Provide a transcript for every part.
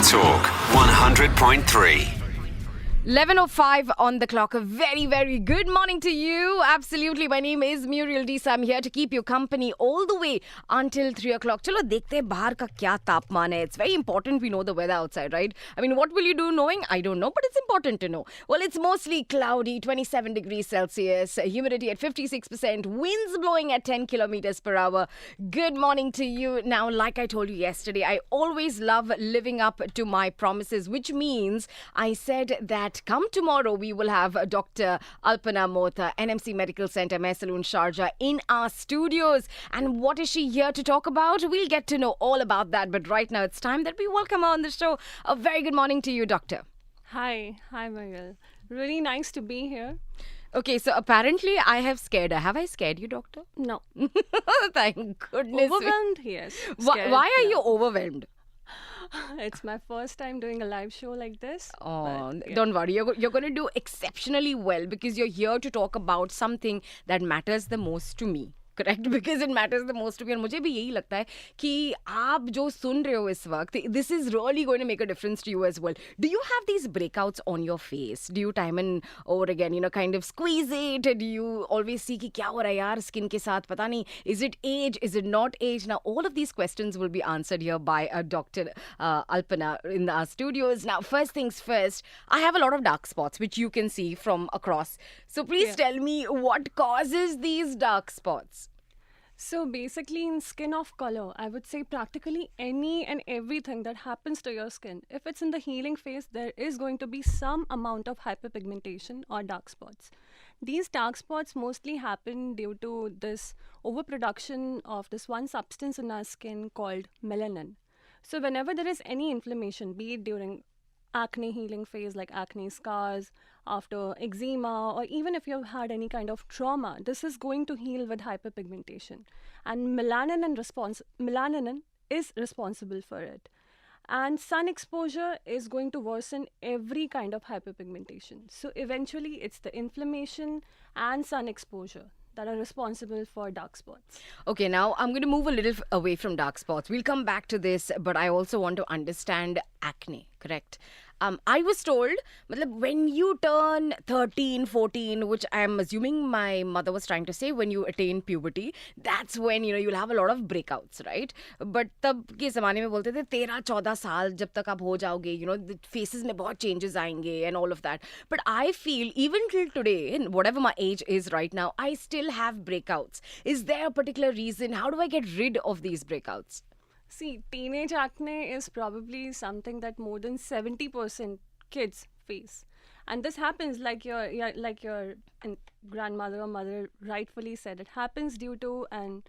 Talk 100.3. 11:05 on the clock. A very, very good morning to you. Absolutely. My name is Muriel Disa. I'm here to keep you company all the way until 3 o'clock. Chalo, dekhte hain bahar ka kya taapman hai. It's very important we know the weather outside, right? I mean, what will you do knowing? I don't know, but it's important to know. Well, it's mostly cloudy, 27 degrees Celsius, humidity at 56%, winds blowing at 10 kilometers per hour. Good morning to you. Now, like I told you yesterday, I always love living up to my promises, which means I said that come tomorrow, we will have Dr. Alpana Mohta, NMC Medical Center, Mehsaloon, Sharjah, in our studios. And what is she here to talk about? We'll get to know all about that. But right now, it's time that we welcome her on the show. A very good morning to you, Doctor. Hi, Mariel. Really nice to be here. Okay, so apparently I have scared her. Have I scared you, Doctor? No. Thank goodness. Overwhelmed, yes. Why Scared, are no. you overwhelmed? It's my first time doing a live show like this. Oh, but, yeah. don't worry. You're going to do exceptionally well because you're here to talk about something that matters the most to me. Correct? Because it matters the most to me. और मुझे भी यही लगता है कि आप जो सुन रहे हो इस वक्त, this is really going to make a difference to you as well. Do you have these breakouts on your face? Do you time and over again, kind of squeeze it? Do you always see कि क्या हो रहा है यार skin के साथ? पता नहीं. Is it age? Is it not age? Now, all of these questions will be answered here by Dr. Alpana in our studios. Now, first things first, I have a lot of dark spots, which you can see from across. So please tell me what causes these dark spots? So basically in skin of color, I would say practically any and everything that happens to your skin, if it's in the healing phase, there is going to be some amount of hyperpigmentation or dark spots. These dark spots mostly happen due to this overproduction of this one substance in our skin called melanin. So whenever there is any inflammation, be it during acne healing phase like acne scars, after eczema, or even if you've had any kind of trauma, this is going to heal with hyperpigmentation. And melanin is responsible for it. And sun exposure is going to worsen every kind of hyperpigmentation. So eventually it's the inflammation and sun exposure that are responsible for dark spots. Okay, now I'm going to move a little away from dark spots. We'll come back to this, but I also want to understand acne, correct? I was told, when you turn 13, 14, which I'm assuming my mother was trying to say, when you attain puberty, that's when, you'll have a lot of breakouts, right? But तब के ज़माने में बोलते थे 13-14 साल जब तक आप हो जाओगे, the faces में बहुत changes आएंगे and all of that. But I feel even till today, whatever my age is right now, I still have breakouts. Is there a particular reason? How do I get rid of these breakouts? See, teenage acne is probably something that more than 70% kids face. And this happens like your grandmother or mother rightfully said. It happens due to an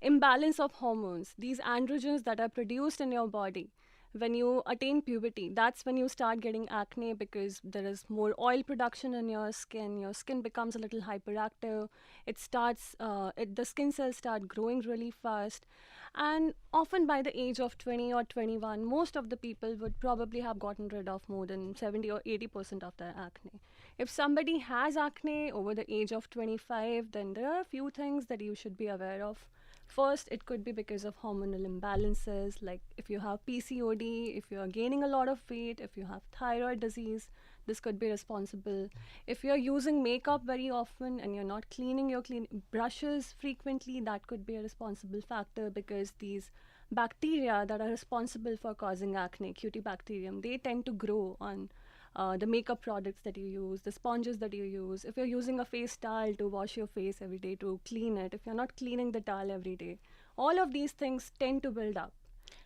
imbalance of hormones, these androgens that are produced in your body. When you attain puberty, that's when you start getting acne because there is more oil production in your skin becomes a little hyperactive, the skin cells start growing really fast, and often by the age of 20 or 21, most of the people would probably have gotten rid of more than 70 or 80% of their acne. If somebody has acne over the age of 25, then there are a few things that you should be aware of. First, it could be because of hormonal imbalances, like if you have PCOD, if you are gaining a lot of weight, if you have thyroid disease, this could be responsible. If you're using makeup very often and you're not cleaning your brushes frequently, that could be a responsible factor because these bacteria that are responsible for causing acne, Cutibacterium, they tend to grow on the makeup products that you use, the sponges that you use. If you're using a face towel to wash your face every day to clean it, if you're not cleaning the towel every day, all of these things tend to build up.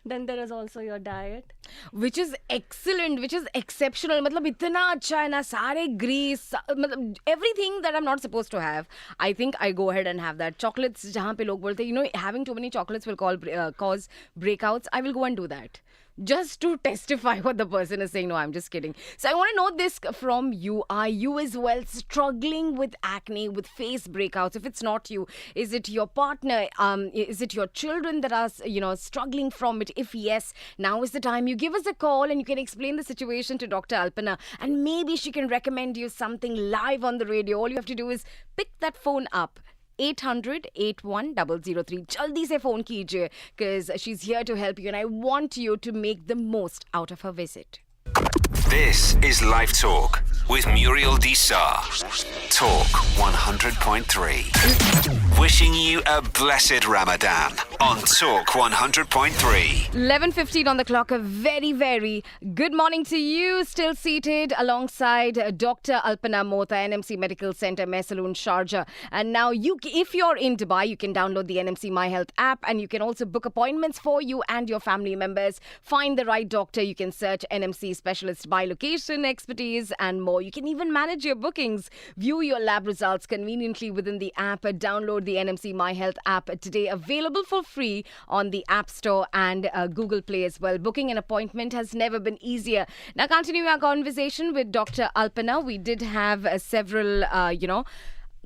Then there is also your diet. Which is excellent, which is exceptional. मतलब इतना अच्छा है ना, सारे grease, मतलब everything that I'm not supposed to have. I think I go ahead and have that. Chocolates, जहाँ पे लोग बोलते हैं, having too many chocolates will cause breakouts. I will go and do that. Just to testify what the person is saying. No, I'm just kidding. So I want to know this from you. Are you as well struggling with acne, with face breakouts? If it's not you, is it your partner? Is it your children that are, struggling from it? If yes, now is the time. You give us a call and you can explain the situation to Dr. Alpana, and maybe she can recommend you something live on the radio. All you have to do is pick that phone up. 800-818-003. Jaldi se phone kijiye because she's here to help you and I want you to make the most out of her visit. This is Life Talk with Muriel Desar. Talk 100.3. Wishing you a blessed Ramadan on Talk 100.3. 11:15 on the clock. A very, very good morning to you. Still seated alongside Dr. Alpana Mota, NMC Medical Center, Mesaloon, Sharjah. And now, if you're in Dubai, you can download the NMC My Health app and you can also book appointments for you and your family members. Find the right doctor. You can search NMC specialist by location, expertise, and more. You can even manage your bookings. View your lab results conveniently within the app. Download the NMC My Health app today. Available for free on the App Store and Google Play as well. Booking an appointment has never been easier. Now, continuing our conversation with Dr. Alpana, we did have several,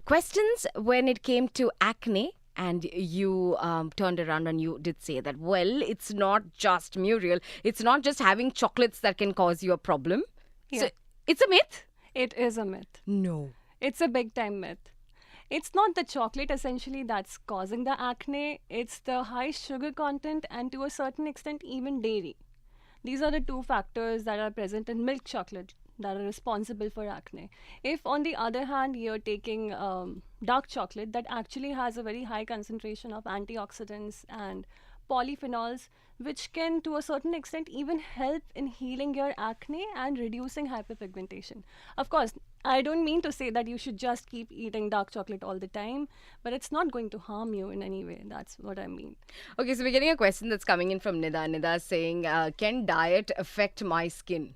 questions when it came to acne. And you turned around and you did say that, well, it's not just Muriel. It's not just having chocolates that can cause you a problem. Yeah. So it's a myth? It is a myth. No. It's a big time myth. It's not the chocolate essentially that's causing the acne, it's the high sugar content and to a certain extent even dairy. These are the two factors that are present in milk chocolate that are responsible for acne. If on the other hand you're taking dark chocolate that actually has a very high concentration of antioxidants and polyphenols, which can to a certain extent even help in healing your acne and reducing hyperpigmentation. Of course, I don't mean to say that you should just keep eating dark chocolate all the time, but it's not going to harm you in any way. That's what I mean. Okay, so we're getting a question that's coming in from Nida. Nida is saying, can diet affect my skin?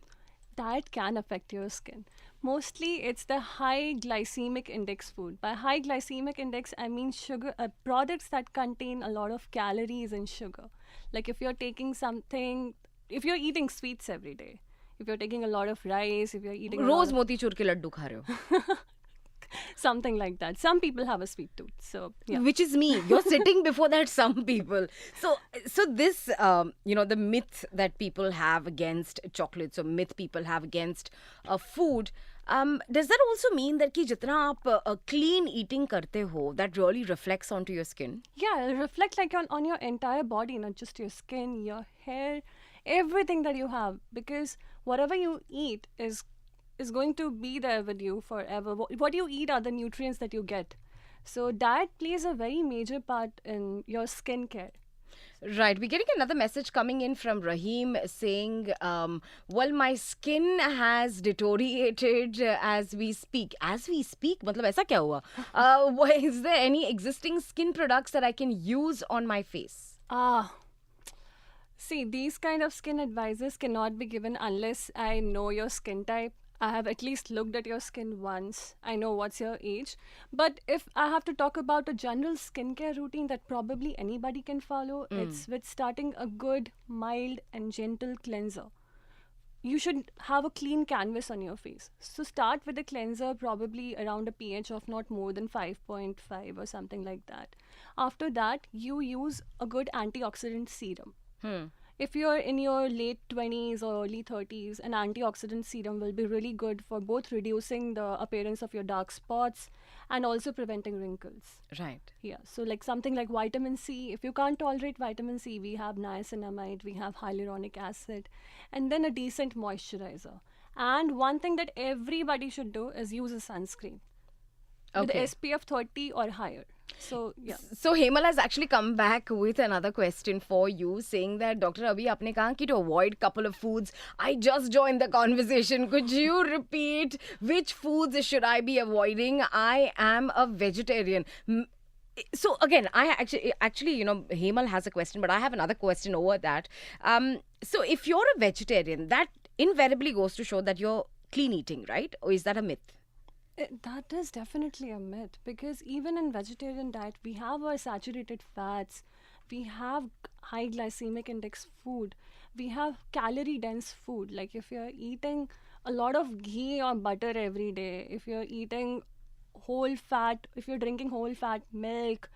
Diet can affect your skin. Mostly it's the high glycemic index food. By high glycemic index, I mean sugar products that contain a lot of calories and sugar. Like if you're taking something, if you're eating sweets every day, if you're taking a lot of rice, if you're eating a lot rose of- motichoor के लड्डू खा रहे हो. something like that. Some people have a sweet tooth, so yeah. Which is me. You're sitting before that some people. So this, the myth that people have against chocolates or myth people have against food, does that also mean that कि जितना आप clean eating करते हो, that really reflects onto your skin? Yeah, it'll reflect like on your entire body, not just your skin, your hair, everything that you have. Because whatever you eat is going to be there with you forever. What you eat are the nutrients that you get. So diet plays a very major part in your skincare. Right. We're getting another message coming in from Rahim saying, well, my skin has deteriorated as we speak. As we speak? मतलब ऐसा क्या हुआ? Is there any existing skin products that I can use on my face? See, these kind of skin advices cannot be given unless I know your skin type. I have at least looked at your skin once. I know what's your age. But if I have to talk about a general skincare routine that probably anybody can follow, it's with starting a good, mild and gentle cleanser. You should have a clean canvas on your face. So start with a cleanser probably around a pH of not more than 5.5 or something like that. After that, you use a good antioxidant serum. If you're in your late 20s or early 30s, an antioxidant serum will be really good for both reducing the appearance of your dark spots and also preventing wrinkles. Right. Yeah, so like something like vitamin C. If you can't tolerate vitamin C, we have niacinamide, we have hyaluronic acid, and then a decent moisturizer. And one thing that everybody should do is use a sunscreen with Okay. SPF 30 or higher. So yeah. So Hemal has actually come back with another question for you, saying that Dr. Abhi, आपने कहा कि to avoid couple of foods. I just joined the conversation. Could you repeat which foods should I be avoiding? I am a vegetarian. So again, I actually, Hemal has a question, but I have another question over that. So if you're a vegetarian, that invariably goes to show that you're clean eating, right? Or is that a myth? That is definitely a myth, because even in vegetarian diet we have our saturated fats, we have high glycemic index food, we have calorie dense food. Like if you're eating a lot of ghee or butter every day, if you're eating whole fat, if you're drinking whole fat milk,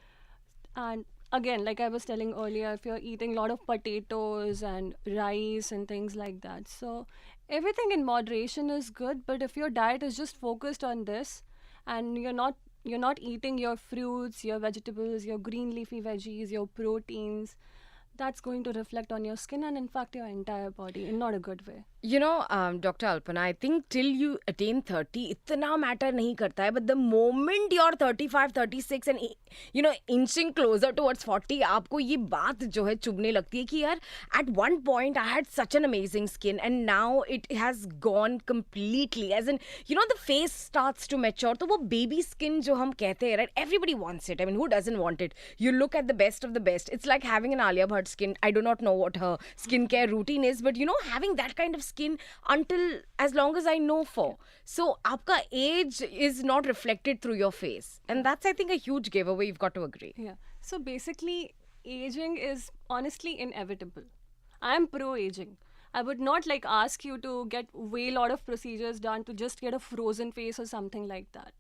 and again, like I was telling earlier, if you're eating a lot of potatoes and rice and things like that. So everything in moderation is good, but if your diet is just focused on this and you're not you're not eating your fruits, your vegetables, your green leafy veggies, your proteins, that's going to reflect on your skin and in fact your entire body in not a good way. You know, Dr. Alpana, I think till you attain 30, इतना matter नहीं करता है. But the moment you're 35, 36 and, you know, inching closer towards 40, आपको ये बात जो है चुभने लगती है कि यार, at one point I had such an amazing skin and now it has gone completely. As in, you know, the face starts to mature. तो वो baby skin जो हम कहते हैं, right? Everybody wants it. I mean, who doesn't want it? You look at the best of the best. It's like having an Alia Bhatt skin. I do not know what her skincare routine is, but you know, having that kind of skin until as long as I know for. So, आपका age is not reflected through your face. And that's, I think, a huge giveaway. You've got to agree. Yeah. So basically, aging is honestly inevitable. I am pro aging. I would not like ask you to get way lot of procedures done to just get a frozen face or something like that.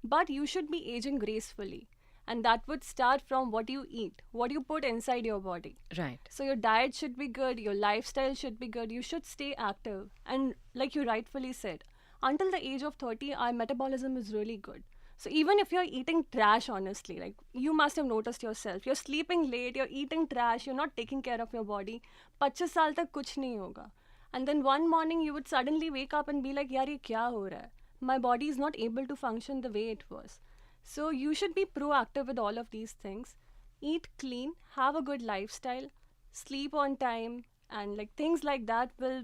But you should be aging gracefully. And that would start from what you eat, what you put inside your body. Right. So your diet should be good, your lifestyle should be good, you should stay active. And like you rightfully said, until the age of 30, our metabolism is really good. So even if you're eating trash, honestly, like you must have noticed yourself, you're sleeping late, you're eating trash, you're not taking care of your body, 25 साल तक कुछ नहीं होगा. And then one morning you would suddenly wake up and be like, यार ये क्या हो रहा है? My body is not able to function the way it was. So you should be proactive with all of these things. Eat clean, have a good lifestyle, sleep on time, and like things like that will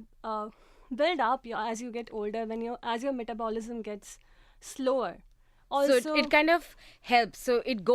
build up as you get older. As your metabolism gets slower. Also, So it kind of helps. So it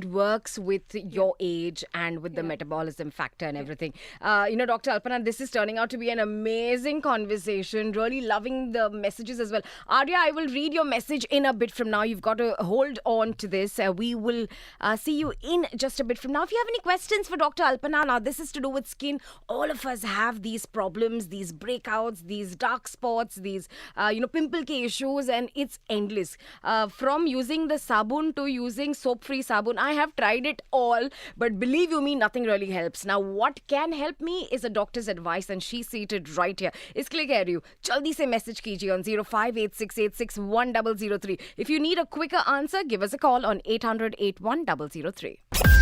works with your age and with the metabolism factor and everything. You know, Dr. Alpana, this is turning out to be an amazing conversation. Really loving the messages as well. Arya, I will read your message in a bit from now. You've got to hold on to this. We will see you in just a bit from now. If you have any questions for Dr. Alpana, now this is to do with skin. All of us have these problems, these breakouts, these dark spots, these, pimple ke issues, and it's endless. From using the sabun to using soap-free sabun, I have tried it all, but believe you me, nothing really helps. Now, what can help me is a doctor's advice, and she's seated right here. इसके लिए कह रही हूँ, जल्दी से message कीजिए on 0586861003. If you need a quicker answer, give us a call on 800-81003.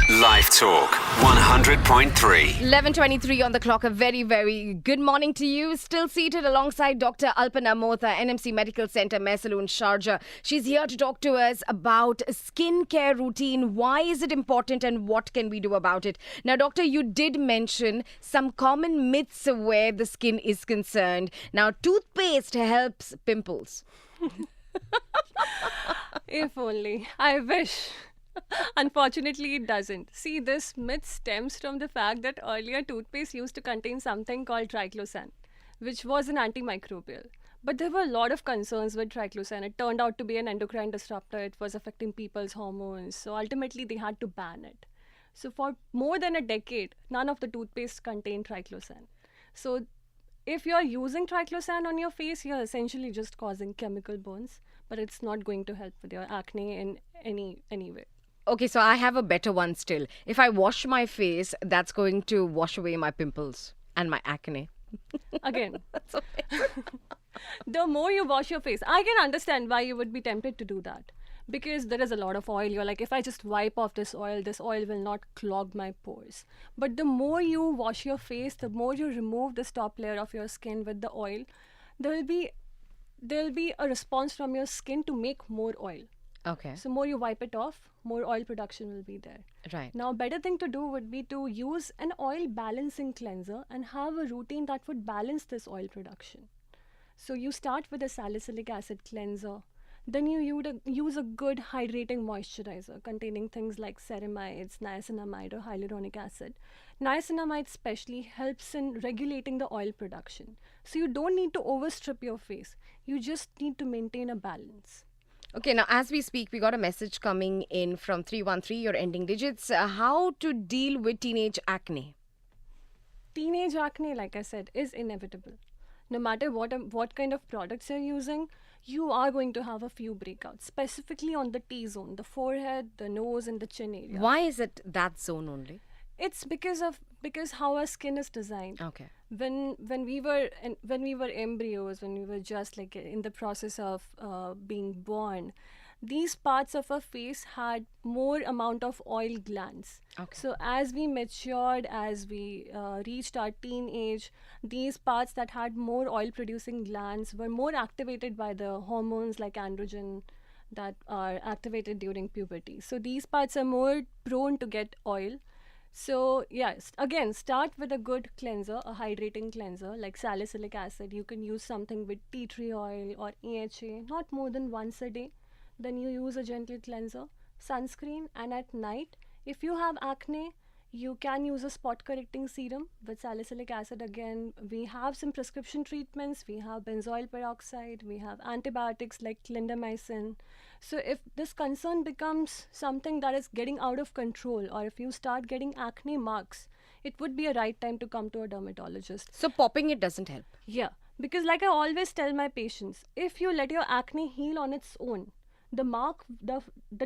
Live Talk 100.3. 11:23 on the clock. A very, very good morning to you. Still seated alongside Dr. Alpana Mohta, NMC Medical Center, Mesaloon, Sharjah. She's here to talk to us about skincare routine. Why is it important and what can we do about it? Now, doctor, you did mention some common myths where the skin is concerned. Now, toothpaste helps pimples. if only. I wish. Unfortunately, it doesn't. See, this myth stems from the fact that earlier toothpaste used to contain something called triclosan, which was an antimicrobial. But there were a lot of concerns with triclosan. It turned out to be an endocrine disruptor. It was affecting people's hormones. So ultimately, they had to ban it. So for more than a decade, none of the toothpaste contained triclosan. So if you're using triclosan on your face, you're essentially just causing chemical burns, but it's not going to help with your acne in any way. Okay, so I have a better one still. If I wash my face, that's going to wash away my pimples and my acne. Again, the more you wash your face, I can understand why you would be tempted to do that. Because there is a lot of oil. You're like, if I just wipe off this oil will not clog my pores. But the more you wash your face, the more you remove this top layer of your skin with the oil, there'll be a response from your skin to make more oil. Okay. So more you wipe it off, more oil production will be there. Right. Now, better thing to do would be to use an oil balancing cleanser and have a routine that would balance this oil production. So you start with a salicylic acid cleanser. Then you use a good hydrating moisturizer containing things like ceramides, niacinamide or hyaluronic acid. Niacinamide especially helps in regulating the oil production. So you don't need to overstrip your face. You just need to maintain a balance. Okay, now as we speak, we got a message coming in from 313, your ending digits. How to deal with teenage acne? Teenage acne, like I said, is inevitable. No matter what kind of products you're using, you are going to have a few breakouts, specifically on the T-zone, the forehead, the nose, and the chin area. Why is it that zone only? It's because how our skin is designed. Okay. When we were embryos, when we were just like in the process of being born, these parts of our face had more amount of oil glands. Okay. So as we matured, as we reached our teenage, these parts that had more oil producing glands were more activated by the hormones like androgen that are activated during puberty. So these parts are more prone to get oil. So yes, again, start with a good cleanser, a hydrating cleanser like salicylic acid. You can use something with tea tree oil or AHA, not more than once a day. Then you use a gentle cleanser, sunscreen, and at night, if you have acne, you can use a spot correcting serum with salicylic acid again. We have some prescription treatments. We have benzoyl peroxide. We have antibiotics like clindamycin. So if this concern becomes something that is getting out of control, or if you start getting acne marks, it would be a right time to come to a dermatologist. So popping it doesn't help. Yeah, because like I always tell my patients, if you let your acne heal on its own, the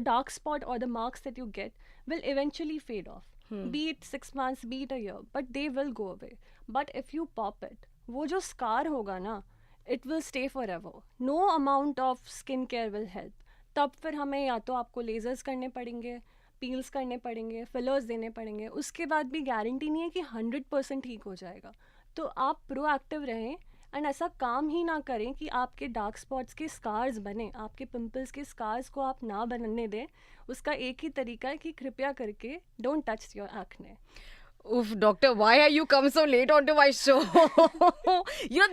dark spot or the marks that you get will eventually fade off. Be it 6 months, be it a year, but they will go away. But if you pop it, वो जो scar होगा ना, it will stay forever. No amount of skincare will help. तब फिर हमें या तो आपको lasers करने पड़ेंगे, peels करने पड़ेंगे, fillers देने पड़ेंगे. उसके बाद भी गारंटी नहीं है कि 100% ठीक हो जाएगा. तो आप प्रोएक्टिव रहें एंड ऐसा काम ही ना करें कि आपके डार्क स्पॉट्स के स्कार्स बने, आपके पिंपल्स के स्कार्स को आप ना बनने दें. उसका एक ही तरीका है कि कृपया करके don't touch your acne. Oof, doctor, why are you come so late onto my show?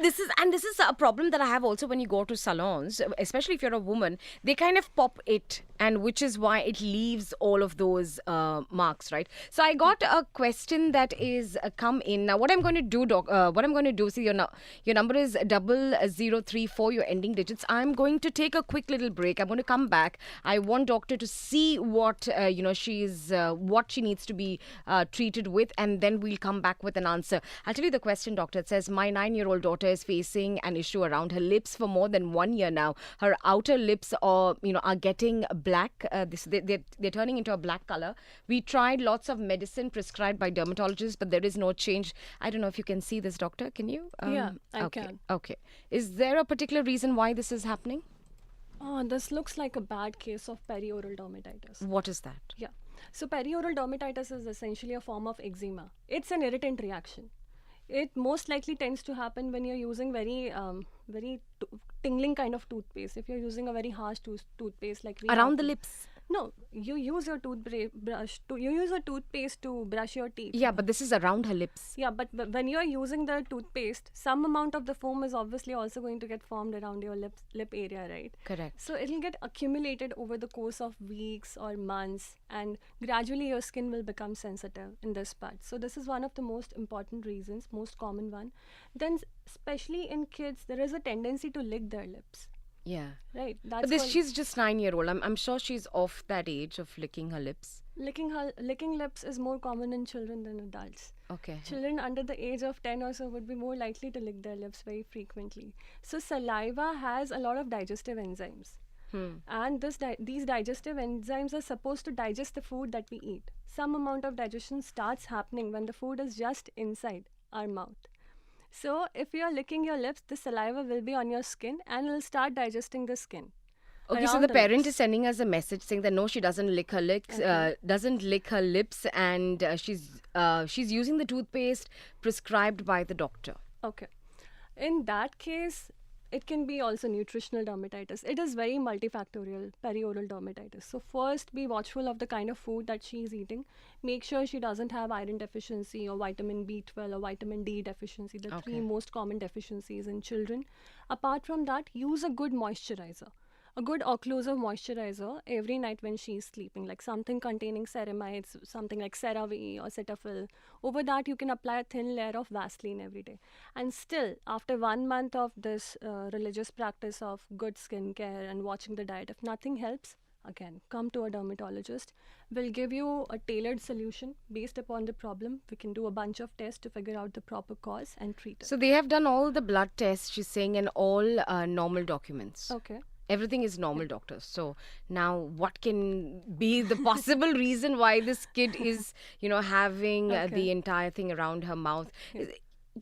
This is a problem that I have also when you go to salons, especially if you're a woman. They kind of pop it, and which is why it leaves all of those marks, right? So I got a question that is come in. Now, what I'm going to do, see your number is 0034, your ending digits. I'm going to take a quick little break. I'm going to come back. I want doctor to see what what she needs to be treated with, and then we'll come back with an answer. I'll tell you the question, doctor. It says, my 9-year-old daughter is facing an issue around her lips for more than 1 year now. Her outer lips are getting black. They're turning into a black color. We tried lots of medicine prescribed by dermatologists, but there is no change. I don't know if you can see this, doctor. Can you? Yeah, I okay. can. Okay. Is there a particular reason why this is happening? This looks like a bad case of perioral dermatitis. What is that? Yeah. So perioral dermatitis is essentially a form of eczema. It's an irritant reaction. It most likely tends to happen when you're using very tingling kind of toothpaste. If you're using a very harsh toothpaste like Around the lips? No, you use your you use a toothpaste to brush your teeth. Yeah, but this is around her lips. Yeah, but when you're using the toothpaste, some amount of the foam is obviously also going to get formed around your lip area, right? Correct. So it'll get accumulated over the course of weeks or months, and gradually your skin will become sensitive in this part. So this is one of the most important reasons, most common one. Then especially in kids, there is a tendency to lick their lips. Yeah. Right. But she's just 9-year-old. I'm sure she's off that age of licking her lips. Licking lips is more common in children than adults. Okay. Children under the age of 10 or so would be more likely to lick their lips very frequently. So saliva has a lot of digestive enzymes. And these digestive enzymes are supposed to digest the food that we eat. Some amount of digestion starts happening when the food is just inside our mouth. So if you're licking your lips, the saliva will be on your skin and it'll start digesting the skin. Okay, so the parent is sending us a message saying that no, she doesn't lick her lips, and she's using the toothpaste prescribed by the doctor. Okay. In that case, it can be also nutritional dermatitis. It is very multifactorial, perioral dermatitis. So first, be watchful of the kind of food that she is eating. Make sure she doesn't have iron deficiency or vitamin B12 or vitamin D deficiency, the three most common deficiencies in children. Apart from that, use a good moisturizer. A good occlusive moisturizer every night when she's sleeping, like something containing ceramides, something like CeraVe or Cetaphil. Over that, you can apply a thin layer of Vaseline every day. And still, after 1 month of this religious practice of good skincare and watching the diet, if nothing helps, again, come to a dermatologist. We'll give you a tailored solution based upon the problem. We can do a bunch of tests to figure out the proper cause and treat it. So they have done all the blood tests, she's saying, and all normal documents. Okay. Everything is normal, doctor. So now what can be the possible reason why this kid is, having the entire thing around her mouth?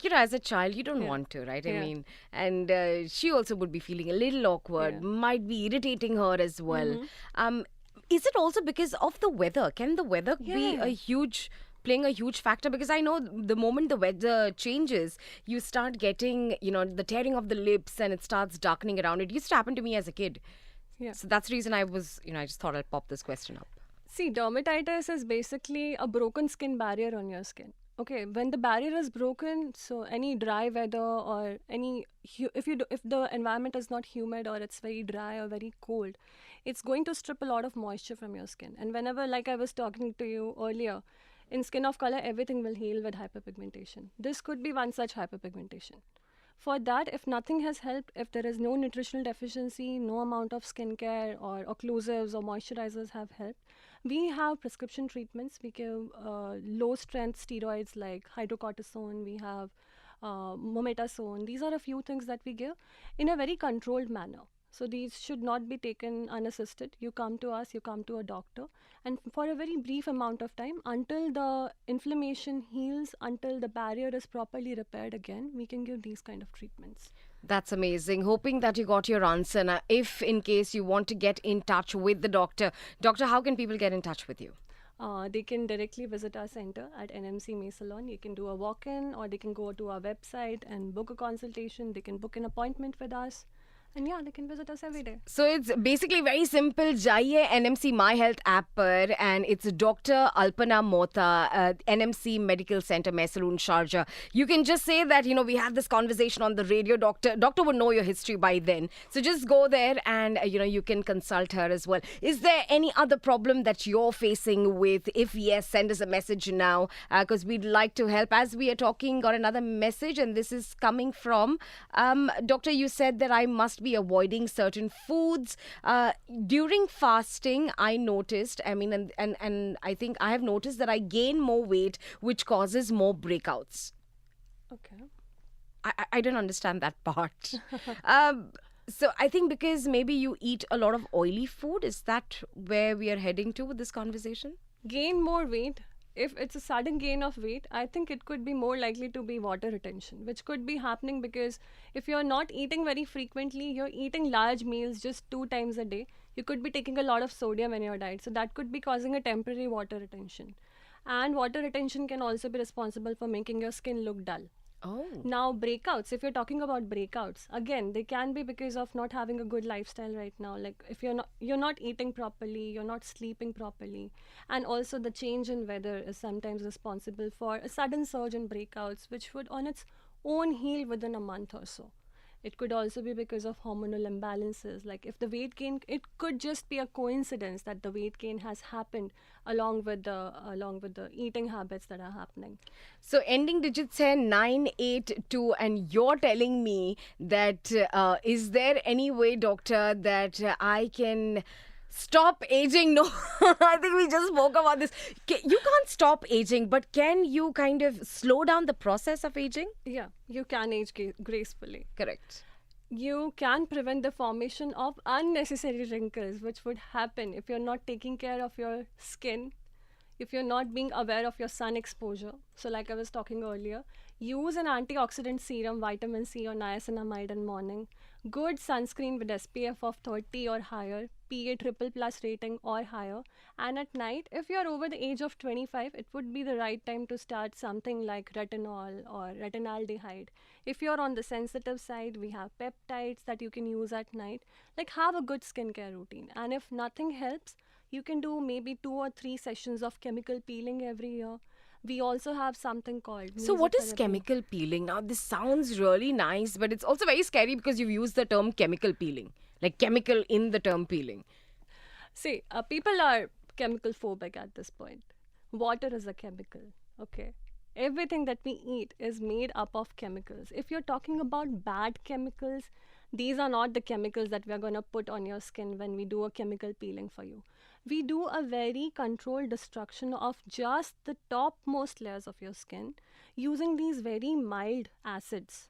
you know, as a child, you don't Yeah. want to, right? I Yeah. mean, and she also would be feeling a little awkward, Yeah. might be irritating her as well. Mhm. Um, is it also because of the weather? Can the weather be a Yeah. huge playing a huge factor? Because I know the moment the weather changes, you start getting, you know, the tearing of the lips and it starts darkening around. It used to happen to me as a kid. Yeah. So that's the reason I was, you know, I just thought I'll pop this question up. See, dermatitis is basically a broken skin barrier on your skin. Okay, when the barrier is broken, so any dry weather or if the environment is not humid or it's very dry or very cold, it's going to strip a lot of moisture from your skin. And whenever, like I was talking to you earlier, in skin of color, everything will heal with hyperpigmentation. This could be one such hyperpigmentation. For that, if nothing has helped, if there is no nutritional deficiency, no amount of skincare or occlusives or moisturizers have helped, we have prescription treatments. We give low strength steroids like hydrocortisone, we have mometasone. These are a few things that we give in a very controlled manner. So these should not be taken unassisted. You come to us, you come to a doctor, and for a very brief amount of time until the inflammation heals, until the barrier is properly repaired again, we can give these kind of treatments. That's amazing. Hoping that you got your answer. Now, if in case you want to get in touch with the doctor, how can people get in touch with you? They can directly visit our center at NMC May Salon. You can do a walk-in, or they can go to our website and book a consultation. They can book an appointment with us, and yeah, they can visit us every day. So it's basically very simple. जाइए NMC My Health app पर and it's Dr. Alpana Mota, NMC Medical Center, Mesaloon, Sharjah. You can just say that, you know, we had this conversation on the radio. Doctor would know your history by then. So just go there and, you know, you can consult her as well. Is there any other problem that you're facing with? If yes, send us a message now because we'd like to help. As we are talking, got another message and this is coming from, Doctor, you said that I must be avoiding certain foods during fasting. I noticed, I mean, and I think I have noticed that I gain more weight, which causes more breakouts. Okay. I don't understand that part. So I think because maybe you eat a lot of oily food, is that where we are heading to with this conversation? Gain more weight. If it's a sudden gain of weight, I think it could be more likely to be water retention, which could be happening because if you're not eating very frequently, you're eating large meals just 2 times a day, you could be taking a lot of sodium in your diet. So that could be causing a temporary water retention. And water retention can also be responsible for making your skin look dull. Oh. Now, breakouts, if you're talking about breakouts, again, they can be because of not having a good lifestyle right now. Like if you're not eating properly, you're not sleeping properly. And also the change in weather is sometimes responsible for a sudden surge in breakouts, which would on its own heal within a month or so. It could also be because of hormonal imbalances. Like if the weight gain, it could just be a coincidence that the weight gain has happened along with the eating habits that are happening. So ending digits है 982 and you're telling me that is there any way, doctor, that I can stop aging? No, I think we just spoke about this. You can't stop aging, but can you kind of slow down the process of aging? Yeah, you can age gracefully. Correct. You can prevent the formation of unnecessary wrinkles, which would happen if you're not taking care of your skin, if you're not being aware of your sun exposure. So, like I was talking earlier, use an antioxidant serum, vitamin C or niacinamide in morning. Good sunscreen with SPF of 30 or higher, PA triple plus rating or higher. And at night, if you're over the age of 25, it would be the right time to start something like retinol or retinaldehyde. If you're on the sensitive side, we have peptides that you can use at night. Like have a good skincare routine. And if nothing helps, you can do maybe 2 or 3 sessions of chemical peeling every year. We also have something called So what is mesotherapy. chemical peeling? Now this sounds really nice, but it's also very scary because you've used the term chemical peeling, like chemical in the term peeling. See, people are chemical phobic at this point. Water is a chemical, okay? Everything that we eat is made up of chemicals. If you're talking about bad chemicals, these are not the chemicals that we're going to put on your skin when we do a chemical peeling for you. We do a very controlled destruction of just the topmost layers of your skin using these very mild acids.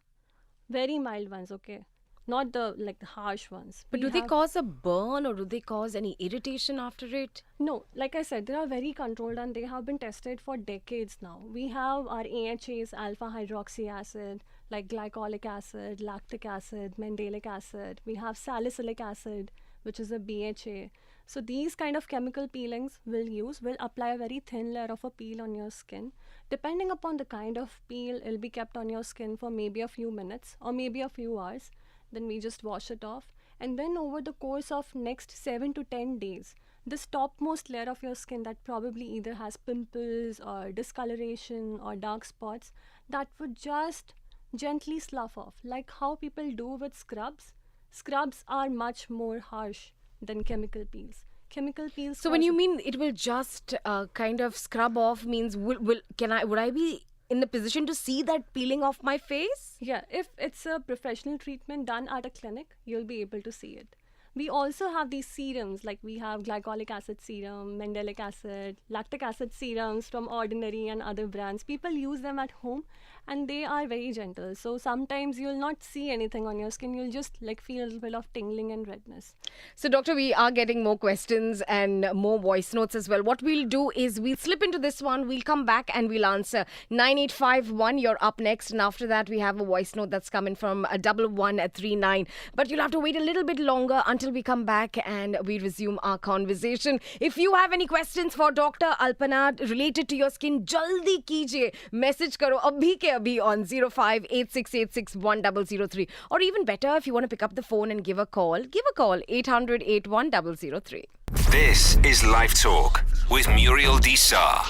Very mild ones, okay? not the harsh ones. But We do they have- cause a burn or do they cause any irritation after it? No, like I said, they are very controlled and they have been tested for decades now. We have our AHAs, alpha hydroxy acid, like glycolic acid, lactic acid, mandelic acid. We have salicylic acid, which is a BHA. So these kind of chemical peelings will apply a very thin layer of a peel on your skin. Depending upon the kind of peel, it'll be kept on your skin for maybe a few minutes or maybe a few hours. Then we just wash it off. And then over the course of next 7 to 10 days, this topmost layer of your skin that probably either has pimples or discoloration or dark spots, that would just gently slough off, like how people do with scrubs. Scrubs are much more harsh than chemical peels. Chemical peels. So when cause- you mean it will just kind of scrub off, means would I be in the position to see that peeling off my face? Yeah, if it's a professional treatment done at a clinic, you'll be able to see it. We also have these serums, like we have glycolic acid serum, mandelic acid, lactic acid serums from Ordinary and other brands. People use them at home and they are very gentle. So sometimes you'll not see anything on your skin, you'll just like feel a little bit of tingling and redness. So, Doctor, we are getting more questions and more voice notes as well. What we'll do is we'll slip into this one, we'll come back and we'll answer. 9851, you're up next. And after that, we have a voice note that's coming from 1139. But you'll have to wait a little bit longer until we come back and we resume our conversation. If you have any questions for Dr. Alpana related to your skin, jaldi kijiye. Message karo abhi ke abhi on 0586861003. Or even better, if you want to pick up the phone and give a call 800-81-003. This is Life Talk with Muriel Desar.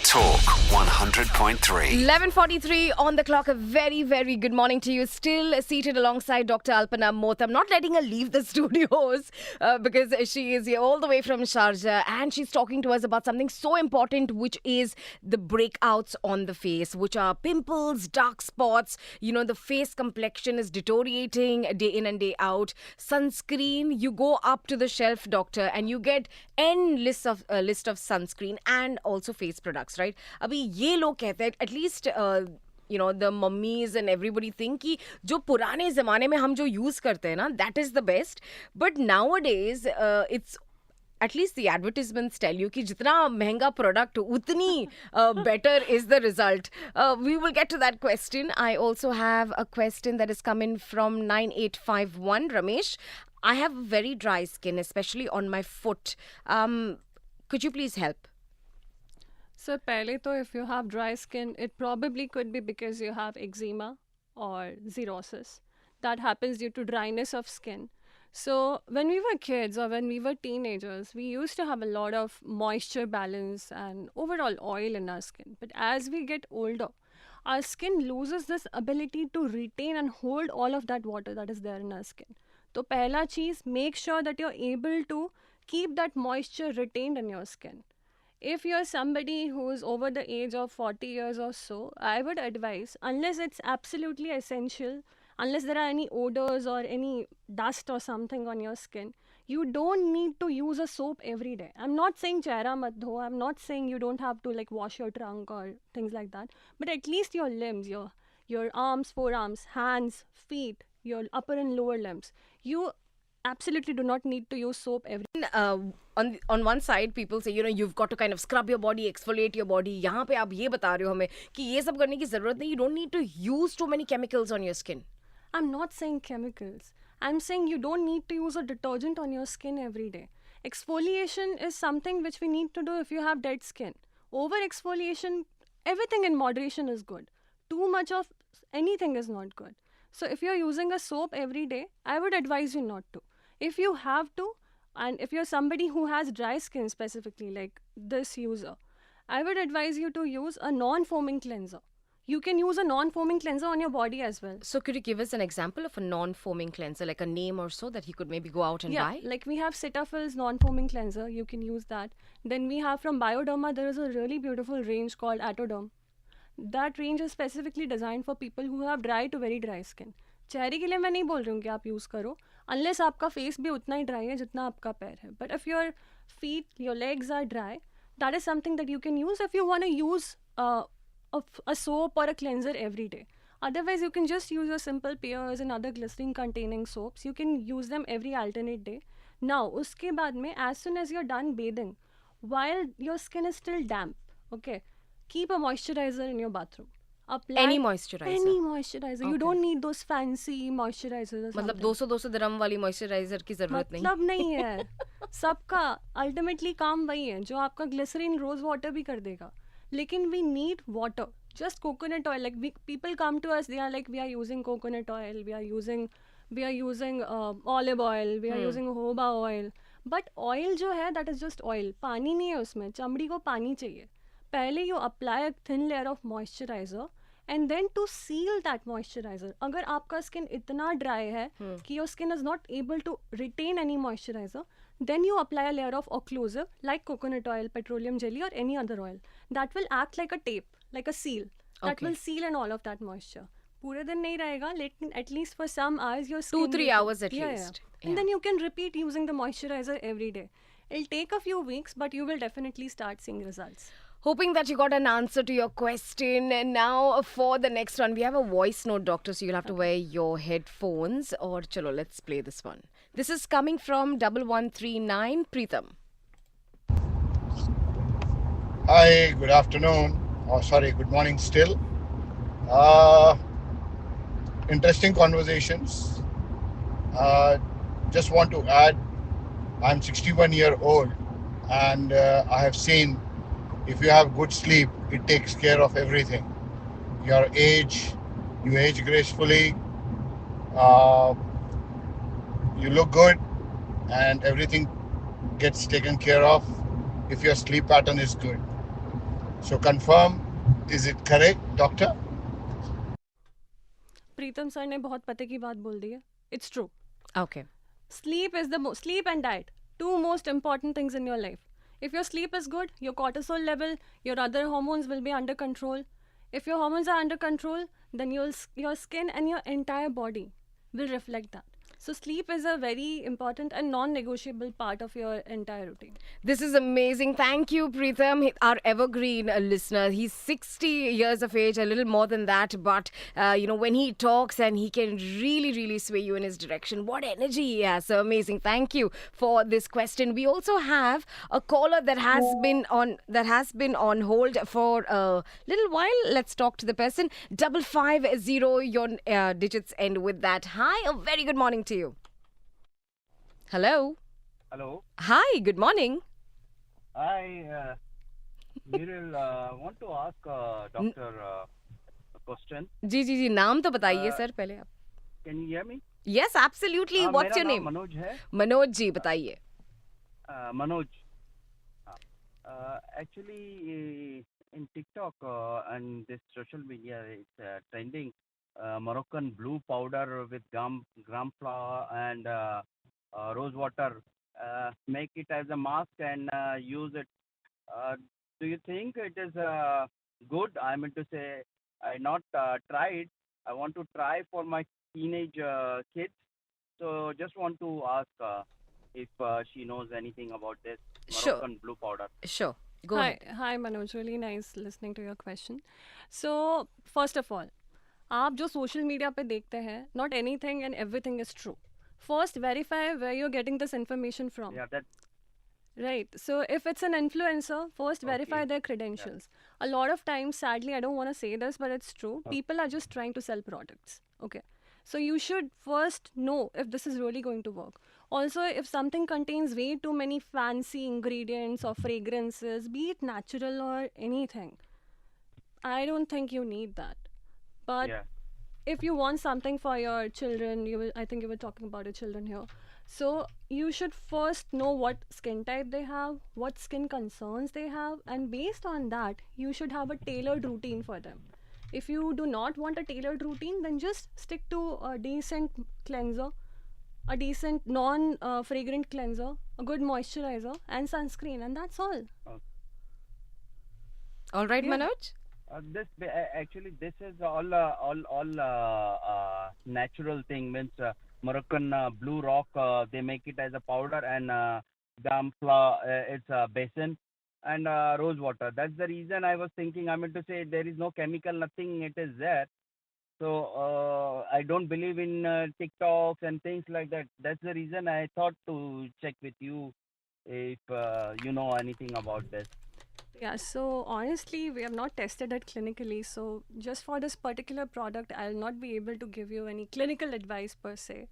Talk 100.3. 11:43 on the clock. A very, very good morning to you. Still seated alongside Dr. Alpana Moth. I'm not letting her leave the studios because she is here all the way from Sharjah and she's talking to us about something so important, which is the breakouts on the face, which are pimples, dark spots. You know, the face complexion is deteriorating day in and day out. Sunscreen, you go up to the shelf, doctor, and you get n list of sunscreen and also face products, right? अभी ये लोग कहते हैं at least you know, the mummies and everybody think कि जो पुराने ज़माने में हम जो use करते हैं ना, that is the best. But nowadays, it's at least the advertisements tell you कि जितना महंगा product उतनी better is the result. We will get to that question. I also have a question that is coming from 9851, Ramesh. I have very dry skin, especially on my foot. Could you please help? So, pehle to, if you have dry skin, it probably could be because you have eczema or xerosis. That happens due to dryness of skin. So, when we were kids or when we were teenagers, we used to have a lot of moisture balance and overall oil in our skin. But as we get older, our skin loses this ability to retain and hold all of that water that is there in our skin. So, pehla cheez, make sure that you're able to keep that moisture retained in your skin. If you're somebody who's over the age of 40 years or so, I would advise, unless it's absolutely essential, unless there are any odors or any dust or something on your skin, you don't need to use a soap every day. I'm not saying chehra mat dho, I'm not saying you don't have to like wash your trunk or things like that, but at least your limbs, your arms, forearms, hands, feet, your upper and lower limbs, you absolutely do not need to use soap every On one side, people say, you know, you've got to kind of scrub your body, exfoliate your body. यहाँ पे आप ये बता रहे हो हमें कि ये सब करने की ज़रूरत नहीं. You don't need to use too many chemicals on your skin. I'm not saying chemicals. I'm saying you don't need to use a detergent on your skin every day. Exfoliation is something which we need to do if you have dead skin. Over exfoliation, everything in moderation is good. Too much of anything is not good. So if you're using a soap every day, I would advise you not to. If you have to, and if you're somebody who has dry skin specifically, like this user, I would advise you to use a non-foaming cleanser. You can use a non-foaming cleanser on your body as well. So could you give us an example of a non-foaming cleanser, like a name or so that he could maybe go out and buy? Like we have Cetaphil's non-foaming cleanser. You can use that. Then we have from Bioderma, there is a really beautiful range called Atoderm. That range is specifically designed for people who have dry to very dry skin. चेहरे के लिए मैं नहीं बोल रही हूँ कि आप यूज़ करो unless आपका फेस भी उतना ही ड्राई है जितना आपका पैर है. But if your feet, your legs are dry, that is something that you can use if you want to use a soap or a cleanser every day. Otherwise, you can just use your simple pears and other glycerin containing soaps. You can use them every alternate day. Now, uske baad mein, as soon as you're done bathing, while your skin is still damp, okay, keep a moisturizer in your bathroom. Apply Any moisturizer? Any moisturizer. You Okay. don't need those fancy moisturizers or मतलब something. 200 dirham वाली moisturiser की जरूरत नहीं. मतलब नहीं है. सबका ultimately काम वही है जो आपका ग्लिसरीन रोज वाटर भी कर देगा. लेकिन we need water. Just coconut oil. Like people come to us, they are like, we are using coconut oil, we are using olive oil, we are using jojoba oil. But oil जो है, that is just oil. पानी नहीं है उसमें. चमड़ी को पानी चाहिए. पहले you apply a thin layer of moisturizer and then to seal that moisturizer. अगर आपका skin इतना dry है कि your skin is not able to retain any moisturizer, then you apply a layer of occlusive like coconut oil, petroleum jelly or any other oil. That will act like a tape, like a seal. That Okay. will seal in all of that moisture. पूरे दिन नहीं रहेगा, लेकिन at least for some hours your skin 2-3 will- hours at Yeah, least. yeah. And then you can repeat using the moisturizer every day. It'll take a few weeks, but you will definitely start seeing results. Hoping that you got an answer to your question. And now for the next one, we have a voice note, doctor, so you'll have to wear your headphones. Or chalo, let's play this one. This is coming from 1139 Preetham. Hi, good afternoon. Oh, sorry, good morning still. Interesting conversations. Just want to add, I'm 61-year-old and I have seen if you have good sleep, it takes care of everything. Your age, you age gracefully, you look good and everything gets taken care of if your sleep pattern is good. So confirm, is it correct, doctor? Pritam sir ने बहुत पते की बात बोल दी है. It's true. Okay. Sleep is the sleep and diet, two most important things in your life. If your sleep is good, your cortisol level, your other hormones will be under control. If your hormones are under control, then your skin and your entire body will reflect that. So sleep is a very important and non-negotiable part of your entire routine. This is amazing. Thank you, Preetham, our evergreen listener. He's 60 years of age, a little more than that. But, when he talks and he can really, really sway you in his direction. What energy he has. So amazing. Thank you for this question. We also have a caller that has been on hold for a little while. Let's talk to the person. 550, your digits end with that. Hi, a very good morning to you. Hello. Hello. Hi, good morning. I, Muriel, want to ask doctor a question. जी नाम तो बताइए sir पहले आप. Can you hear me? Yes, absolutely. What's your मेरा name? नाम मनोज है. मनोज जी बताइए. Manoj. Actually, in TikTok and this social media, it's trending. Moroccan blue powder with gram flour and rose water. Make it as a mask and use it. Do you think it is good? I mean to say, I not tried. I want to try for my teenage kids. So just want to ask if she knows anything about this Sure. Moroccan blue powder. Sure. Go Hi, ahead. hi Manoj. Really nice listening to your question. So first of all, आप जो social media पे देखते हैं, not anything and everything is true. First, verify where you're getting this information from. Yeah, that Right. So if it's an influencer, first verify Okay. their credentials. A lot of times, sadly, I don't want to say this, but it's true. People are just trying to sell products. Okay. So you should first know if this is really going to work. Also, if something contains way too many fancy ingredients or fragrances, be it natural or anything, I don't think you need that. But yeah. if you want something for your children, I think you were talking about your children here. So you should first know what skin type they have, what skin concerns they have, and based on that, you should have a tailored routine for them. If you do not want a tailored routine, then just stick to a decent cleanser, a decent non-fragrant cleanser, a good moisturizer, and sunscreen, and that's all. All right, Yeah. Manoj? Actually this is all natural thing. Means Moroccan blue rock. They make it as a powder and gram flour. It's basin and rose water. That's the reason I was thinking. I meant to say there is no chemical, nothing. It is there. So I don't believe in TikToks and things like that. That's the reason I thought to check with you if you know anything about this. Yeah, so honestly, we have not tested it clinically. So just for this particular product, I'll not be able to give you any clinical advice per se.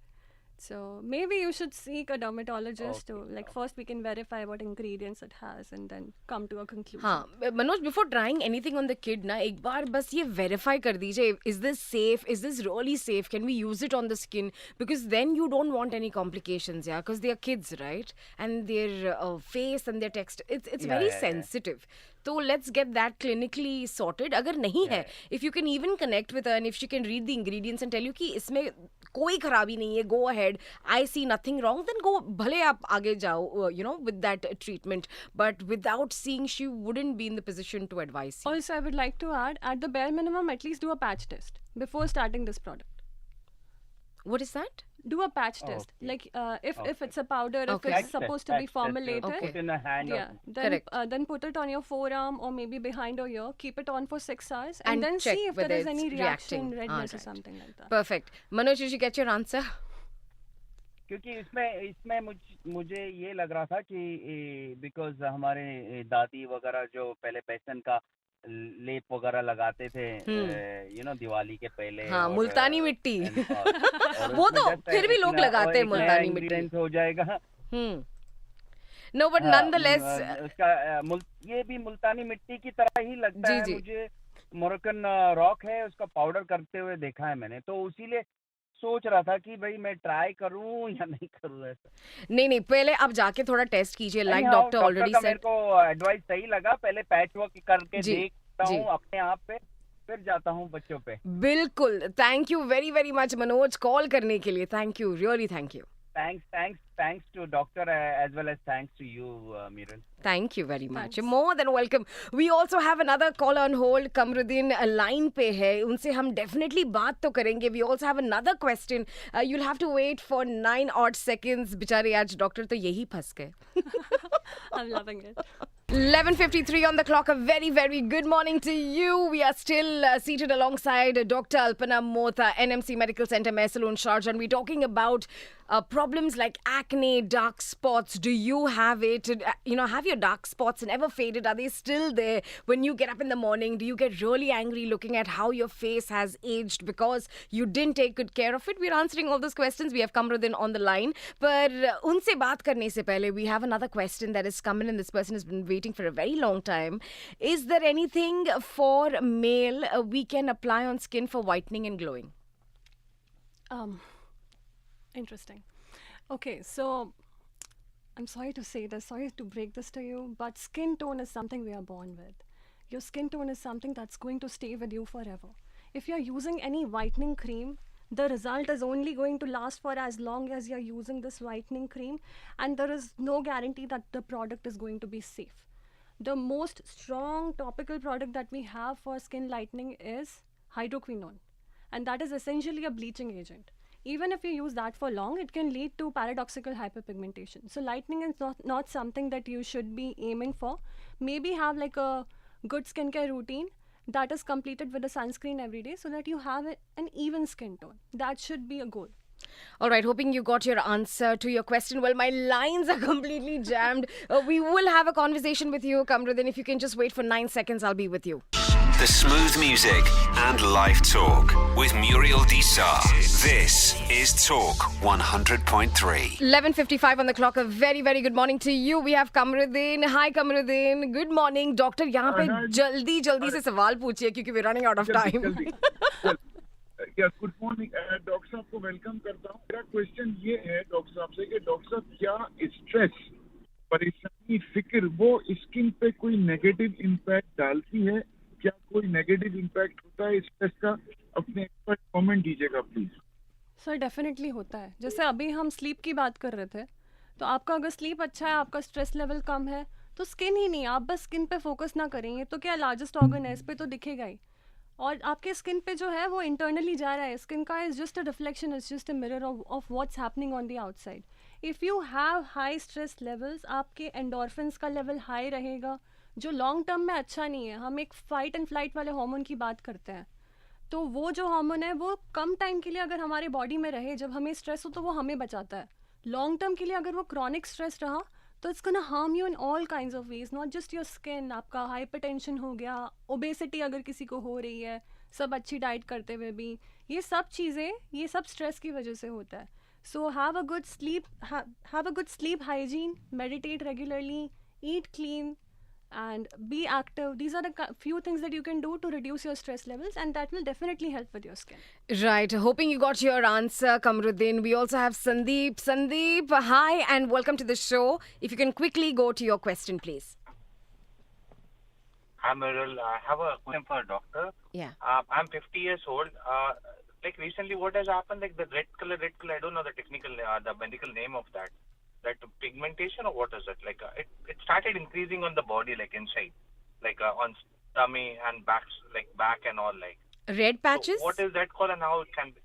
So maybe you should seek a dermatologist to, like, first we can verify what ingredients it has and then come to a conclusion. हाँ Manoj, before trying anything on the kid ना, एक बार बस ये verify कर दीजिए, is this safe, is this really safe, can we use it on the skin, because then you don't want any complications, या because they are kids right, and their face and their texture, it's very sensitive. तो let's get that clinically sorted. अगर नहीं है, if you can even connect with her and if she can read the ingredients and tell you कि इसमें कोई खराबी नहीं है, go ahead, I see nothing wrong, then go, भले आप आगे जाओ you know with that treatment, but without seeing she wouldn't be in the position to advise you. Also, I would like to add, at the bare minimum, at least do a patch test before starting this product. What is that? Do a patch test. Okay. Like if it's a powder, Okay. if Patch it's test, supposed to be patch test, formulated, Okay. Put in a hand. yeah, Or then Correct. then put it on your forearm or maybe behind your ear. Keep it on for 6 hours And and then check see if whether there is any it's reaction, reacting. redness or right. something like that. Perfect. Manoj, did you get your answer? क्योंकि इसमें मुझे ये लग रहा था कि because हमारे दादी वगैरह जो पहले बेसन का लेप वगैरह लगाते थे यू नो दिवाली के पहले, हाँ, और, मुल्तानी मिट्टी. और वो उसमें तो just फिर भी एक लोग नया- लगाते हैं एक नया मुल्तानी मिट्टी. ingredients हो जाएगा. No, but हाँ, nonetheless, उसका ये भी मुल्तानी मिट्टी की तरह ही लगता जी, है जी. मुझे. मोरक्कन रॉक है, उसका पाउडर करते हुए देखा है मैंने, तो इसीलिए सोच रहा था कि भाई मैं ट्राई करूं या नहीं करूं ऐसा. नहीं, पहले आप जाके थोड़ा टेस्ट कीजिए, लाइक Anyhow, डॉक्टर ऑलरेडी का मेरे सेड. को एडवाइस सही लगा. पहले पैच वर्क करके जी, देखता जी. हूँ अपने आप पे, फिर जाता हूँ बच्चों पे. बिल्कुल. Thank you very very much Manoj call करने के लिए. Thank you, really thank you. Thanks to doctor as well as thanks to you, Miral. Thank you very much. Thanks. You're more than welcome. We also have another call on hold. Kamruddin line पे है, उनसे हम definitely बात तो करेंगे. We also have another question. You'll have to wait for 9 odd seconds. बेचारे आज doctor तो यही फंस गए. I'm loving it. 11:53 on the clock. A very, very good morning to you. We are still seated alongside Dr. Alpana Mota, NMC Medical Center, Mehsaloon, Sharjah, and we're talking about problems like acne, dark spots. Do you have it? You know, have your dark spots never faded? Are they still there when you get up in the morning? Do you get really angry looking at how your face has aged because you didn't take good care of it? We're answering all those questions. We have Kamruddin on the line. But unse baat karne se pehle, we have another question that has come in, and this person has been waiting for a very long time. Is there anything for male we can apply on skin for whitening and glowing? Interesting. Okay, so I'm sorry to say this, sorry to break this to you, but skin tone is something we are born with. Your skin tone is something that's going to stay with you forever. If you're using any whitening cream, the result is only going to last for as long as you're using this whitening cream, and there is no guarantee that the product is going to be safe. The most strong topical product that we have for skin lightening is hydroquinone, and that is essentially a bleaching agent. Even if you use that for long, it can lead to paradoxical hyperpigmentation. So lightening is not something that you should be aiming for. Maybe have like a good skincare routine that is completed with a sunscreen every day so that you have an even skin tone. That should be a goal. All right, hoping you got your answer to your question. Well, my lines are completely jammed. We will have a conversation with you, Kamruddin. If you can just wait for 9 seconds, I'll be with you. The smooth music and live talk with Muriel Desar. This is Talk 100.3. 11:55 on the clock. A very, very good morning to you. We have Kamruddin. Hi, Kamruddin. Good morning. Doctor, यहाँ पे जल्दी से सवाल पूछिए क्योंकि we're running out of time. या good morning doctor साहब को वेलकम करता हूँ. मेरा क्वेश्चन ये है डॉक्टर साहब से कि डॉक्टर साहब क्या स्ट्रेस, परेशानी, फिक्र वो स्किन पे कोई नेगेटिव इम्पैक्ट डालती है? क्या कोई नेगेटिव इम्पैक्ट होता है स्ट्रेस का? अपने एक्सपर्ट कमेंट दीजिएगा प्लीज. सर डेफिनेटली होता है. जैसे अभी हम स्लीप की बात कर रहे थे, तो आपका अगर स्लीप अच्छा है, आपका स्ट्रेस लेवल कम है, तो स्किन ही नहीं, आप बस स्किन पे फोकस ना करेंगे तो क्या लार्जेस्ट ऑर्गन है, इस पे तो दिखेगा ही. और आपके स्किन पे जो है वो इंटरनली जा रहा है. स्किन का is just a reflection, is just a mirror of what's happening on the outside. If you have high stress levels, आपके एंडोर्फिन्स का लेवल हाई रहेगा, जो लॉन्ग टर्म में अच्छा नहीं है. हम एक फाइट एंड फ्लाइट वाले हार्मोन की बात करते हैं, तो वो जो हार्मोन है वो कम टाइम के लिए अगर हमारे बॉडी में रहे, जब हमें स्ट्रेस हो तो वो हमें बचाता है. लॉन्ग टर्म के लिए अगर वो क्रॉनिक स्ट्रेस रहा तो it's gonna harm you in all kinds of ways, not just your skin. आपका हाइपरटेंशन हो गया, ओबेसिटी अगर किसी को हो रही है, सब अच्छी डाइट करते हुए भी, ये सब चीज़ें, ये सब स्ट्रेस की वजह से होता है. So have a good sleep hygiene, meditate regularly, eat clean, and be active. These are the few things that you can do to reduce your stress levels, and that will definitely help with your skin. Right. Hoping you got your answer, Kamruddin. We also have Sandeep. Sandeep, hi and welcome to the show. If you can quickly go to your question, please. Hi, Meryl. I have a question for a doctor. Yeah. I'm 50 years old. Like recently, what has happened? Like the red color, I don't know the technical, the medical name of that. That pigmentation, or what is it? Like it started increasing on the body, like inside, like on tummy and backs, like back and all, like. Red patches? So what is that called, and how it can be?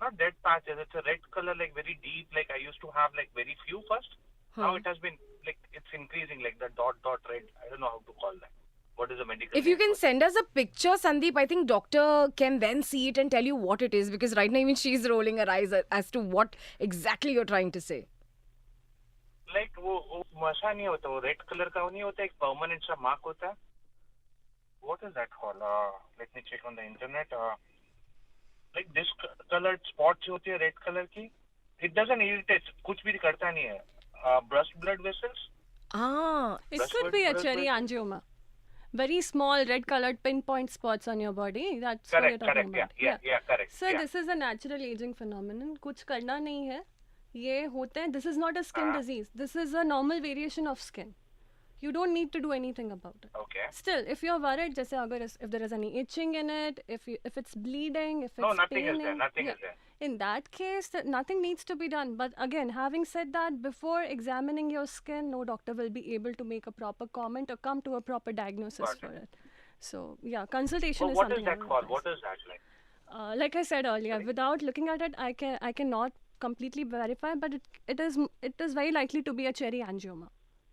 Not red patches. It's a red color, like very deep. Like I used to have like very few first. Now it has been like it's increasing, like the dot red. I don't know how to call that. What is the medical? If you name can for send us a picture, Sandeep, I think doctor can then see it and tell you what it is, because right now even she's rolling her eyes as to what exactly you're trying to say. Like वो मसा नहीं होता, वो red colour का नहीं होता, एक permanent सा मार्क होता है. What is that called? Let me check on the internet. Like this coloured spots होती है रेड कलर की. इट डजंट इरिटेट, कुछ भी करता नहीं है. Burst blood vessels. It could be a cherry angioma. Very small red colored pinpoint spots on your body. That's what you're talking about. Yeah, correct. Sir, this is a natural aging phenomenon. कुछ करना नहीं है. ये होते हैं. This is not a skin disease. This is a normal variation of skin. You don't need to do anything about it. Okay. Still, if you're worried, जैसे अगर if there is any itching in it, if it's bleeding, if it's No, nothing paining, is there. Nothing is there. in that case, nothing needs to be done. But again, having said that, before examining your skin, no doctor will be able to make a proper comment or come to a proper diagnosis Got for it. So yeah, consultation So is what something is I that would called? advise. What is that like? Like I said earlier, without looking at it, I cannot completely verify, but it is very likely to be a cherry angioma.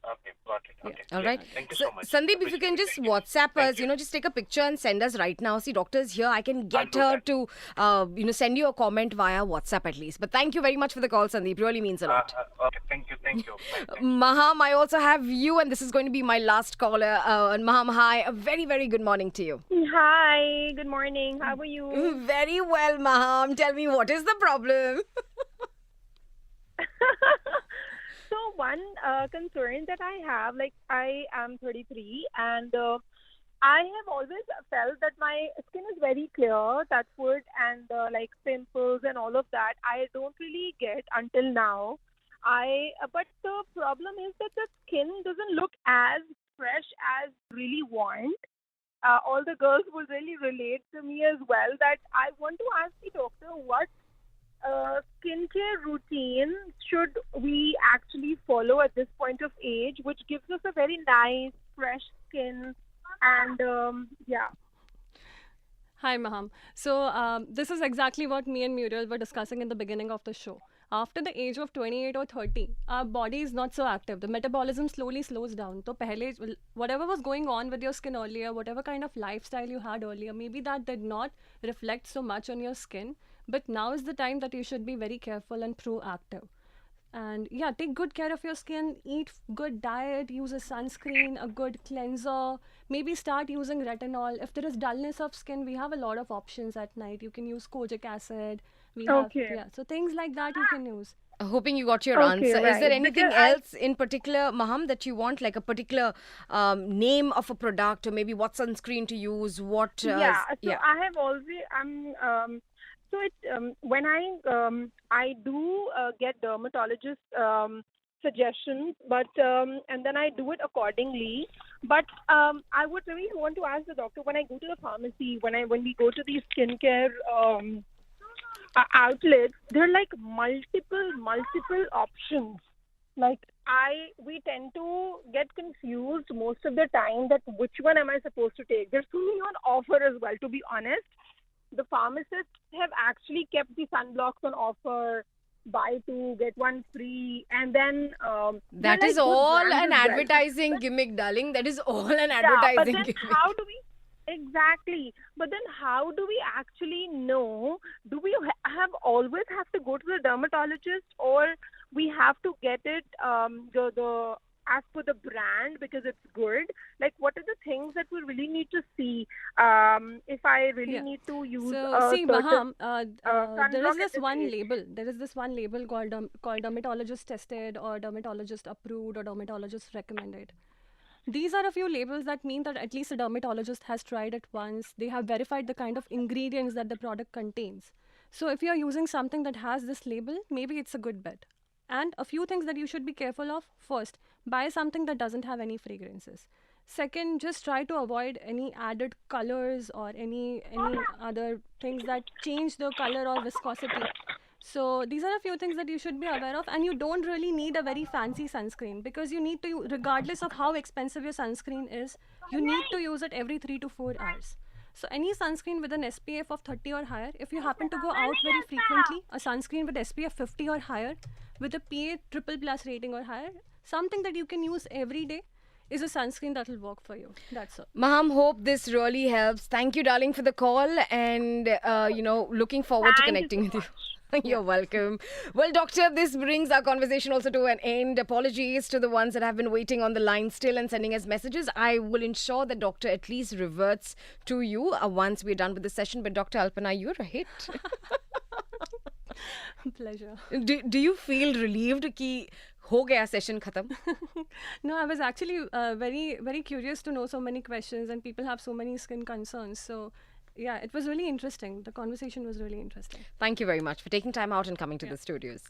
Okay, got it. Okay. All right. Thank you so much. Sandeep, if you can just Appreciate it. WhatsApp Thank us, you. just take a picture and send us right now. See, doctor's here. I can get do her that. to, send you a comment via WhatsApp at least. But thank you very much for the call, Sandeep. Really means a lot. Okay, thank you. Bye, thank you. Maham, I also have you, and this is going to be my last caller. And Maham, hi. A very, very good morning to you. Hi, good morning. How are you? Very well, Maham. Tell me, what is the problem? So one concern that I have, like I am 33 and I have always felt that my skin is very clear, touch wood, and like pimples and all of that, I don't really get until now. But the problem is that the skin doesn't look as fresh as really want. All the girls would really relate to me as well. That I want to ask the doctor, what skincare routine should we actually follow at this point of age, which gives us a very nice, fresh skin, and yeah. Hi, Maham. So this is exactly what me and Muriel were discussing in the beginning of the show. After the age of 28 or 30, our body is not so active. The metabolism slowly slows down. So pehle, whatever was going on with your skin earlier, whatever kind of lifestyle you had earlier, maybe that did not reflect so much on your skin. But now is the time that you should be very careful and proactive. And yeah, take good care of your skin, eat good diet, use a sunscreen, a good cleanser, maybe start using retinol. If there is dullness of skin, we have a lot of options at night. You can use kojic acid. We have, Okay. so things like that you can use. Hoping you got your Okay, answer. Is there right. anything Because else in particular, Maham, that you want, like a particular name of a product, or maybe what sunscreen to use? What? Yeah, so I have always so it when I do get dermatologist suggestions, but and then I do it accordingly. But I would really want to ask the doctor, when I go to the pharmacy, when we go to these skincare outlets, there are like multiple options. Like we tend to get confused most of the time that which one am I supposed to take. There's so many on offer as well. To be honest, the pharmacists have actually kept the sunblocks on offer, buy two get one free, and then that they're is like good all brands an as well. advertising gimmick, darling. That is all an Yeah, but advertising then gimmick. how do we? Exactly. But then how do we actually know? Do we have always have to go to the dermatologist, or we have to get it the as per the brand because it's good? Like, what are the things that we really need to see if I really Yeah. need to use So see, certain Maham, there is sunblock at this this one age? label. There is this one label called called dermatologist tested or dermatologist approved or dermatologist recommended. These are a few labels that mean that at least a dermatologist has tried it once. They have verified the kind of ingredients that the product contains. So if you're using something that has this label, maybe it's a good bet. And a few things that you should be careful of. First, buy something that doesn't have any fragrances. Second, just try to avoid any added colors or any other things that change the color or viscosity. So these are a few things that you should be aware of, and you don't really need a very fancy sunscreen because you need to, regardless of how expensive your sunscreen is, you need to use it every 3 to 4 hours. So any sunscreen with an SPF of 30 or higher, if you happen to go out very frequently, a sunscreen with SPF 50 or higher, with a PA triple plus rating or higher, something that you can use every day is a sunscreen that will work for you. That's all. Maham, hope this really helps. Thank you, darling, for the call, and looking forward to Thank you connecting so with you. You're welcome. Well, doctor, this brings our conversation also to an end. Apologies to the ones that have been waiting on the line still and sending us messages. I will ensure that doctor at least reverts to you once we're done with the session. But Dr. Alpana, you're a hit. Pleasure. Do you feel relieved कि हो गया session खत्म? No, I was actually very, very curious to know so many questions, and people have so many skin concerns. So, yeah, it was really interesting. The conversation was really interesting. Thank you very much for taking time out and coming to the studios.